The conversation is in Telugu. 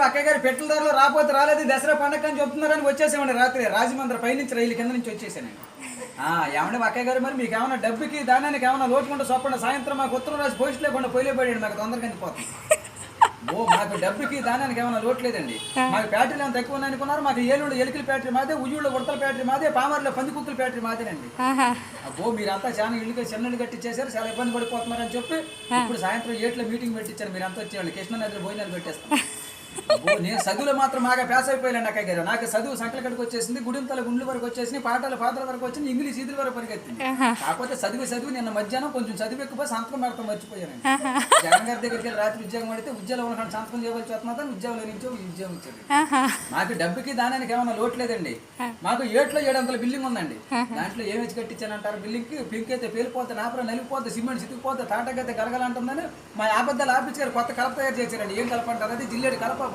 అక్కయ్య గారు పెట్రోల్ ధరలు రాకపోతే రాలేదు దసరా పండగ అని చెప్తున్నారని వచ్చేసామండి రాత్రి రాజమండ్రి పైనుంచి రైలు కింద నుంచి వచ్చేసానండి. ఏమంటే అక్కయ్య గారు మరి మీకు ఏమైనా డబ్బుకి దానానికి ఏమైనా లోటుకుంటే చొప్పండి సాయంత్రం మాకు ఉత్తరం రాసి పోస్ట్ లేకుండా పోయిపోయాడు మాకు తొందరగా అందిపోతుంది. మాకు డబ్బుకి దానానికి ఏమైనా లోటు లేదండి. మాకు బ్యాటరీలు ఏమైనా తక్కువ ఉన్నాయి అనుకున్నారు. మాకు ఏలూరు ఎలికల బ్యాటరీ మాదే, ఉయ్యూళ్ళ ఉడతల బ్యాటరీ మాదే, పామర్లో పందికుక్కల బ్యాటరీ మాదేనండి. మీరంతా చాలా ఇల్లు చిన్న ఇల్లు కట్టించేశారు, చాలా ఇబ్బంది పడిపోతున్నారని చెప్పి ఇప్పుడు సాయంత్రం 7 మీటింగ్ పెట్టించారు. మీరు అంతా వచ్చేవాళ్ళు కృష్ణ నదిలో భోజనాలు పెట్టేస్తాం. నేను చదువులో మాత్రం బాగా ప్యాస్ అయిపోయాను అక్కయ్య గారు. నాకు చదువు సంకల కడికి వచ్చేసింది, గుడింతల గుండ్ల వరకు వచ్చేసింది, పాటల వరకు వచ్చింది, ఇంగ్లీష్ ఈదుల వరకు పరిగెత్తింది. కాకపోతే చదివి నిన్న మధ్యాహ్నం కొంచెం చదివి ఎక్కువ సంతకం పెడతాం మర్చిపోయాను. జగన్ గారి దగ్గరికి వెళ్ళి రాత్రి ఉద్యోగం పడితే ఉద్యోగంలో ఉన్న సంతకం చేయవలసి వస్తున్నా ఉద్యోగంలో నుంచి ఉద్యోగం ఇచ్చాడు. మాకు డబ్బుకి దానానికి ఏమైనా లోటు లేదండి. మాకు 700 బిల్డింగ్ ఉందండి. దాంట్లో ఏమి వచ్చి కట్టించానంటారు బిల్డింగ్ కి పింక్ అయితే పేలిపోతే, నాపర నలిగిపోతే, సిమెంట్ సితికిపోతే, తాటకైతే గలగలంటుందని మా ఆబద్దాలు ఆపించారు. కొత్త కలప తయారు చేశారండి. ఏం కలప అంటారు? అది జిల్లేడు కలప.